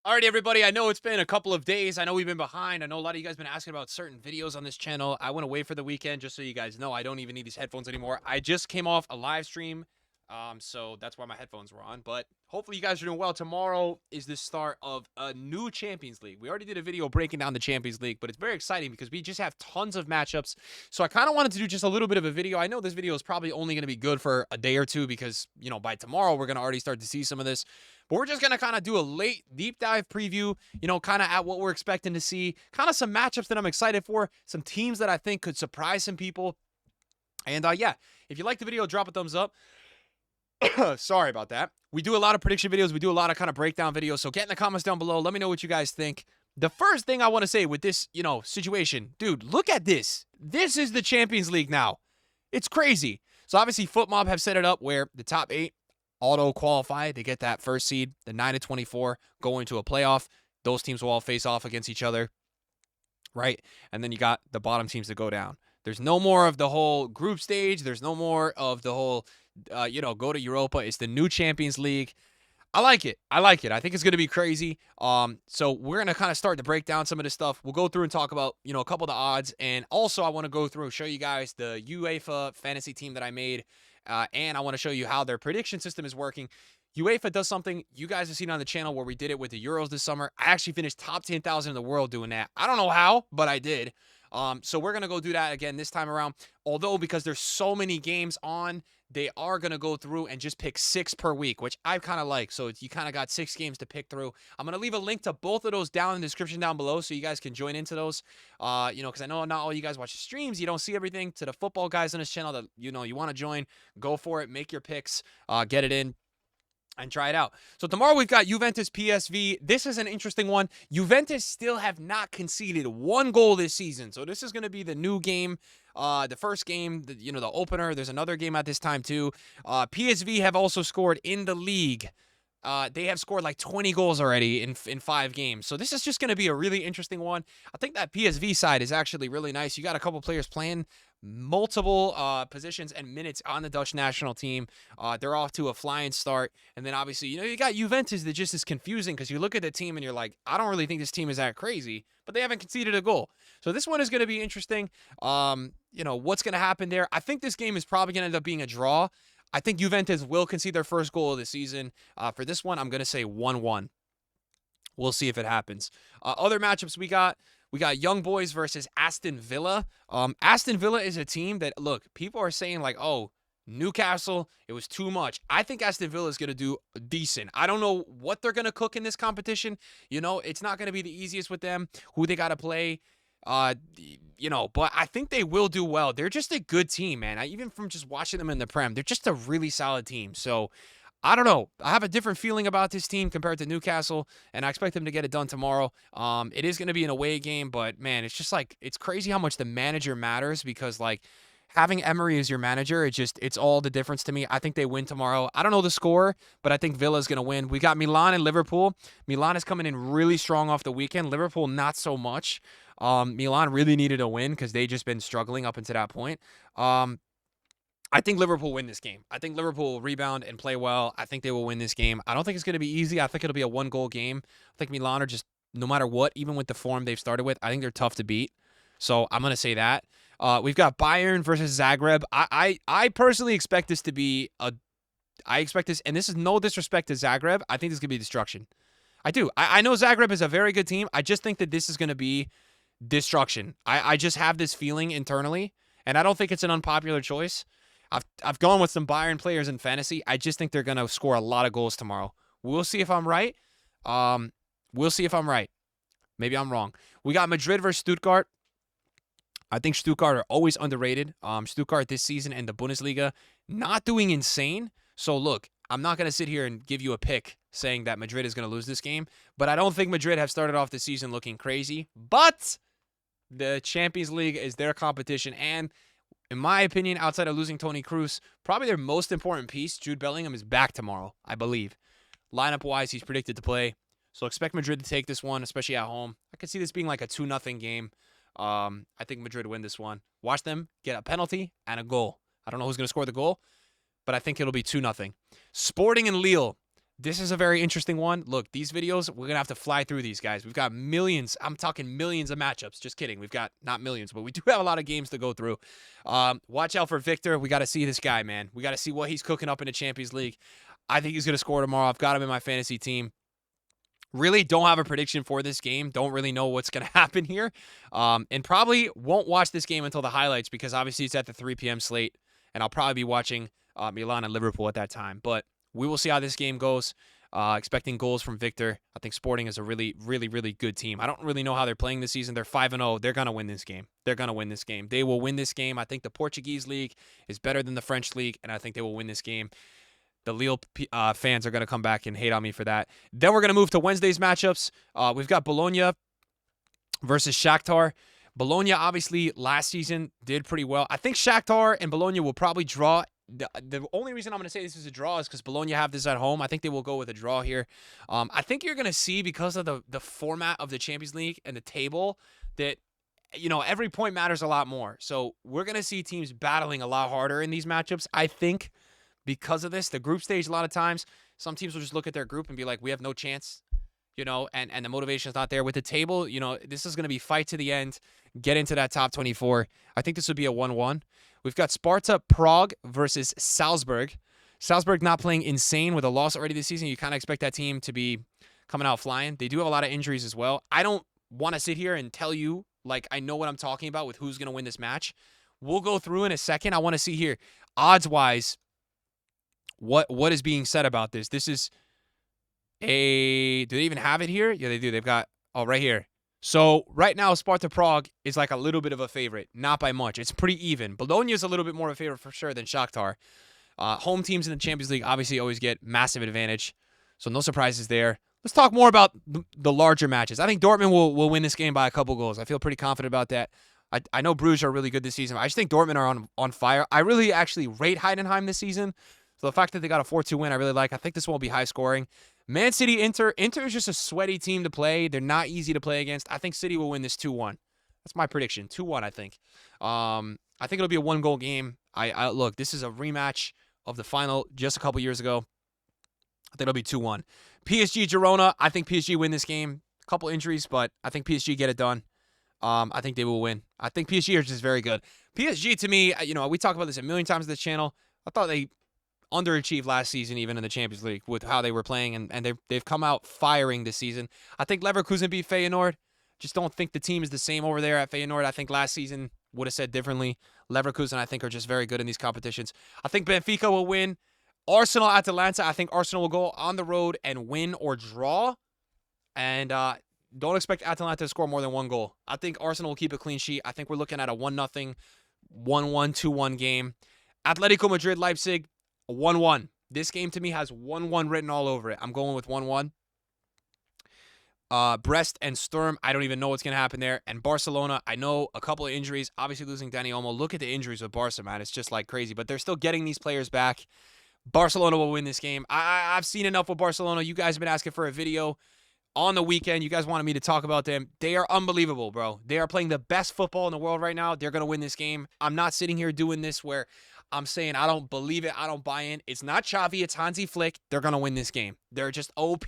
Alrighty, everybody. I know it's been a couple of days. I know we've been behind. I know a lot of you guys been asking about certain videos on this channel. I went away for the weekend, just so you guys know. I don't even need these headphones anymore. I just came off a live stream, so that's why my headphones were on. But hopefully you guys are doing well. Tomorrow is the start of a new Champions League. We already did a video breaking down the Champions League, but it's very exciting because we just have tons of matchups. So I kind of wanted to do just a little bit of a video. I know this video is probably only going to be good for a day or two because, by tomorrow we're going to already start to see some of this. But we're just going to kind of do a late deep dive preview, kind of at what we're expecting to see, kind of some matchups that I'm excited for, some teams that I think could surprise some people. And yeah, if you like the video, drop a thumbs up. Sorry about that. We do a lot of prediction videos. We do a lot of kind of breakdown videos. So get in the comments down below. Let me know what you guys think. The first thing I want to say with this, situation, dude, look at this. This is the Champions League now. It's crazy. So obviously FotMob have set it up where the top 8 auto qualify to get that first seed. The 9 to 24 go into a playoff. Those teams will all face off against each other, right? And then you got the bottom teams that go down. There's no more of the whole group stage. There's no more of the whole, go to Europa. It's the new Champions League. I like it. I think it's going to be crazy. So we're going to kind of start to break down some of this stuff. We'll go through and talk about, a couple of the odds. And also I want to go through and show you guys the UEFA fantasy team that I made. And I want to show you how their prediction system is working. UEFA does something you guys have seen on the channel where we did it with the Euros this summer. I actually finished top 10,000 in the world doing that. I don't know how, but I did. So we're going to go do that again this time around. Although, because there's so many games on, they are going to go through and just pick 6 per week, which I kind of like. So you kind of got 6 games to pick through. I'm going to leave a link to both of those down in the description down below so you guys can join into those. Because I know not all you guys watch the streams. You don't see everything. To the football guys on this channel that, you want to join, go for it. Make your picks. Get it in. And try it out. So tomorrow we've got Juventus PSV. This is an interesting one. Juventus still have not conceded 1 goal this season. So this is going to be the new game. The first game, the opener. There's another game at this time too. PSV have also scored in the league. They have scored like 20 goals already in 5 games. So this is just going to be a really interesting one. I think that PSV side is actually really nice. You got a couple players playing multiple positions and minutes on the Dutch national team. They're off to a flying start. And then obviously, you got Juventus that just is confusing because you look at the team and you're like, I don't really think this team is that crazy, but they haven't conceded a goal. So this one is going to be interesting. What's going to happen there? I think this game is probably going to end up being a draw. I think Juventus will concede their first goal of the season. For this one, I'm going to say 1-1. We'll see if it happens. Other matchups we got Young Boys versus Aston Villa. Aston Villa is a team that, look, people are saying like, oh, Newcastle, it was too much. I think Aston Villa is going to do decent. I don't know what they're going to cook in this competition. It's not going to be the easiest with them, who they got to play. But I think they will do well. They're just a good team, man. Even from just watching them in the Prem, they're just a really solid team. So I don't know. I have a different feeling about this team compared to Newcastle, and I expect them to get it done tomorrow. It is going to be an away game, but man, it's just like, it's crazy how much the manager matters because like having Emery as your manager, it's all the difference to me. I think they win tomorrow. I don't know the score, but I think Villa's going to win. We got Milan and Liverpool. Milan is coming in really strong off the weekend. Liverpool, not so much. Milan really needed a win because they just been struggling up until that point. I think Liverpool win this game. I think Liverpool will rebound and play well. I think they will win this game. I don't think it's going to be easy. I think it'll be a 1-goal game. I think Milan are just, no matter what, even with the form they've started with, I think they're tough to beat. So I'm going to say that. We've got Bayern versus Zagreb. I personally expect this to be I expect this, and this is no disrespect to Zagreb. I think this is going to be destruction. I do. I know Zagreb is a very good team. I just think that this is going to be destruction. I just have this feeling internally, and I don't think it's an unpopular choice. I've gone with some Bayern players in fantasy. I just think they're going to score a lot of goals tomorrow. We'll see if I'm right. We'll see if I'm right. Maybe I'm wrong. We got Madrid versus Stuttgart. I think Stuttgart are always underrated. Stuttgart this season in the Bundesliga not doing insane. So look, I'm not going to sit here and give you a pick saying that Madrid is going to lose this game, but I don't think Madrid have started off the season looking crazy. But the Champions League is their competition, and in my opinion, outside of losing Toni Kroos, probably their most important piece, Jude Bellingham, is back tomorrow, I believe. Lineup-wise, he's predicted to play. So expect Madrid to take this one, especially at home. I could see this being like a 2-0 game. I think Madrid win this one. Watch them get a penalty and a goal. I don't know who's going to score the goal, but I think it'll be 2-0. Sporting and Lille. This is a very interesting one. Look, these videos, we're going to have to fly through these guys. We've got millions. I'm talking millions of matchups. Just kidding. We've got not millions, but we do have a lot of games to go through. Watch out for Victor. We got to see this guy, man. We got to see what he's cooking up in the Champions League. I think he's going to score tomorrow. I've got him in my fantasy team. Really don't have a prediction for this game. Don't really know what's going to happen here. And probably won't watch this game until the highlights because obviously it's at the 3 p.m. slate. And I'll probably be watching Milan and Liverpool at that time. But we will see how this game goes. Expecting goals from Victor. I think Sporting is a really, really, really good team. I don't really know how they're playing this season. They're 5-0. They're going to win this game. They're going to win this game. They will win this game. I think the Portuguese league is better than the French league, and I think they will win this game. The Lille fans are going to come back and hate on me for that. Then we're going to move to Wednesday's matchups. We've got Bologna versus Shakhtar. Bologna, obviously, last season did pretty well. I think Shakhtar and Bologna will probably draw. The only reason I'm going to say this is a draw is because Bologna have this at home. I think they will go with a draw here. I think you're going to see, because of the format of the Champions League and the table, that every point matters a lot more. So we're going to see teams battling a lot harder in these matchups, I think, because of this. The group stage, a lot of times, some teams will just look at their group and be like, we have no chance, and the motivation is not there. With the table, this is going to be fight to the end, get into that top 24. I think this would be a 1-1. We've got Sparta Prague versus Salzburg. Salzburg not playing insane with a loss already this season. You kind of expect that team to be coming out flying. They do have a lot of injuries as well. I don't want to sit here and tell you, like, I know what I'm talking about with who's going to win this match. We'll go through in a second. I want to see here, odds-wise, what is being said about this. This is do they even have it here? Yeah, they do. They've got, right here. So right now, Sparta Prague is like a little bit of a favorite, not by much. It's pretty even. Bologna is a little bit more of a favorite for sure than Shakhtar. Home teams in the Champions League obviously always get massive advantage, so no surprises there. Let's talk more about the larger matches. I think Dortmund will win this game by a couple goals. I feel pretty confident about that. I know Bruges are really good this season. I just think Dortmund are on fire. I really actually rate Heidenheim this season. So the fact that they got a 4-2 win, I really like. I think this one will be high scoring. Man City, Inter. Inter is just a sweaty team to play. They're not easy to play against. I think City will win this 2-1. That's my prediction. 2-1, I think. I think it'll be a 1-goal game. I look, this is a rematch of the final just a couple years ago. I think it'll be 2-1. PSG, Girona. I think PSG win this game. A couple injuries, but I think PSG get it done. I think they will win. I think PSG are just very good. PSG, to me, we talk about this a million times on this channel. I thought they underachieved last season, even in the Champions League, with how they were playing, and they've come out firing this season. I think Leverkusen beat Feyenoord. Just don't think the team is the same over there at Feyenoord. I think last season would have said differently. Leverkusen, I think, are just very good in these competitions. I think Benfica will win. Arsenal, Atalanta, I think Arsenal will go on the road and win or draw. And don't expect Atalanta to score more than 1 goal. I think Arsenal will keep a clean sheet. I think we're looking at a 1-0, 1-1, 2-1 game. Atletico Madrid, Leipzig, 1-1. This game to me has 1-1 written all over it. I'm going with 1-1. Brest and Sturm, I don't even know what's going to happen there. And Barcelona, I know a couple of injuries. Obviously losing Dani Olmo. Look at the injuries with Barca, man. It's just like crazy. But they're still getting these players back. Barcelona will win this game. I've seen enough with Barcelona. You guys have been asking for a video on the weekend. You guys wanted me to talk about them. They are unbelievable, bro. They are playing the best football in the world right now. They're going to win this game. I'm not sitting here doing this where I'm saying I don't believe it. I don't buy in. It's not Xavi. It's Hansi Flick. They're going to win this game. They're just OP.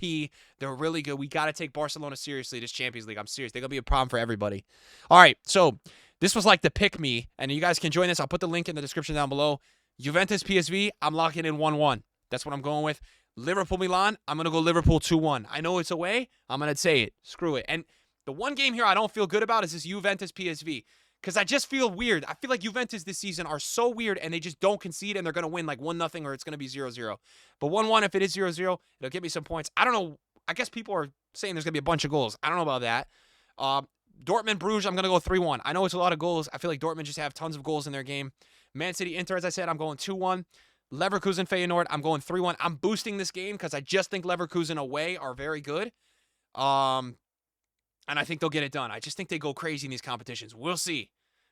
They're really good. We got to take Barcelona seriously this Champions League. I'm serious. They're going to be a problem for everybody. All right, so this was like the pick me, and you guys can join us. I'll put the link in the description down below. Juventus PSV, I'm locking in 1-1. That's what I'm going with. Liverpool Milan, I'm going to go Liverpool 2-1. I know it's away. I'm going to say it. Screw it. And the one game here I don't feel good about is this Juventus PSV. Because I just feel weird. I feel like Juventus this season are so weird and they just don't concede and they're going to win like 1-0 or it's going to be 0-0. But 1-1, if it is 0-0, it'll give me some points. I don't know. I guess people are saying there's going to be a bunch of goals. I don't know about that. Dortmund Bruges, I'm going to go 3-1. I know it's a lot of goals. I feel like Dortmund just have tons of goals in their game. Man City Inter, as I said, I'm going 2-1. Leverkusen Feyenoord, I'm going 3-1. I'm boosting this game because I just think Leverkusen away are very good. And I think they'll get it done. I just think they go crazy in these competitions. We'll see.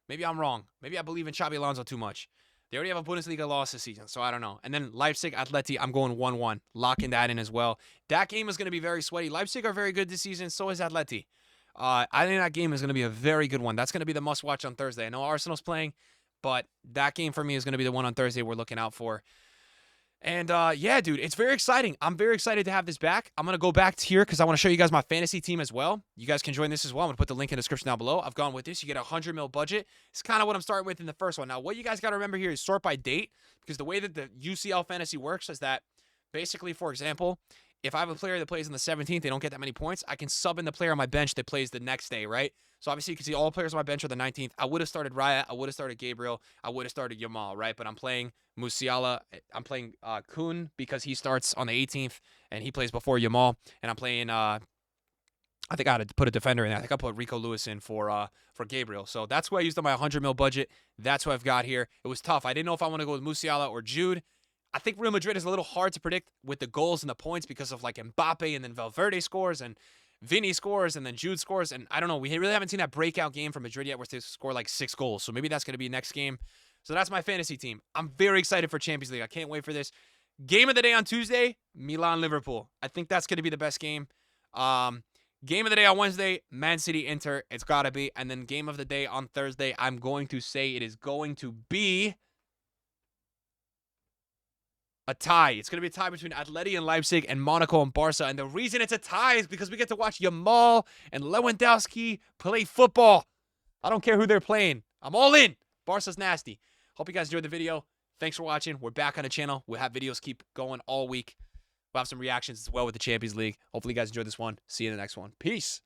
Maybe I'm wrong. Maybe I believe in Xabi Alonso too much. They already have a Bundesliga loss this season, so I don't know. And then Leipzig Atleti, I'm going 1-1. Locking that in as well. That game is going to be very sweaty. Leipzig are very good this season. So is Atleti. I think that game is going to be a very good one. That's going to be the must-watch on Thursday. I know Arsenal's playing, but that game for me is going to be the one on Thursday we're looking out for. And yeah, dude, it's very exciting. I'm very excited to have this back. I'm going to go back to here because I want to show you guys my fantasy team as well. You guys can join this as well. I'm going to put the link in the description down below. I've gone with this. You get a 100 mil budget. It's kind of what I'm starting with in the first one. Now, what you guys got to remember here is sort by date, because the way that the UCL fantasy works is that basically, for example, if I have a player that plays on the 17th, they don't get that many points, I can sub in the player on my bench that plays the next day, right? So obviously you can see all players on my bench are the 19th. I would have started Raya. I would have started Gabriel. I would have started Yamal, right? But I'm playing Musiala. I'm playing Kun because he starts on the 18th and he plays before Yamal. And I'm playing I think I had to put a defender in there. I think I put Rico Lewis in for Gabriel. So that's who I used on my 100 mil budget. That's what I've got here. It was tough. I didn't know if I want to go with Musiala or Jude. I think Real Madrid is a little hard to predict with the goals and the points because of like Mbappe and then Valverde scores and Vinny scores and then Jude scores. And I don't know. We really haven't seen that breakout game from Madrid yet where they score like 6 goals. So maybe that's going to be next game. So that's my fantasy team. I'm very excited for Champions League. I can't wait for this. Game of the day on Tuesday, Milan-Liverpool. I think that's going to be the best game. Game of the day on Wednesday, Man City-Inter. It's got to be. And then game of the day on Thursday, I'm going to say it is going to be a tie. It's going to be a tie between Atleti and Leipzig and Monaco and Barca. And the reason it's a tie is because we get to watch Yamal and Lewandowski play football. I don't care who they're playing. I'm all in. Barca's nasty. Hope you guys enjoyed the video. Thanks for watching. We're back on the channel. We'll have videos keep going all week. We'll have some reactions as well with the Champions League. Hopefully you guys enjoyed this one. See you in the next one. Peace.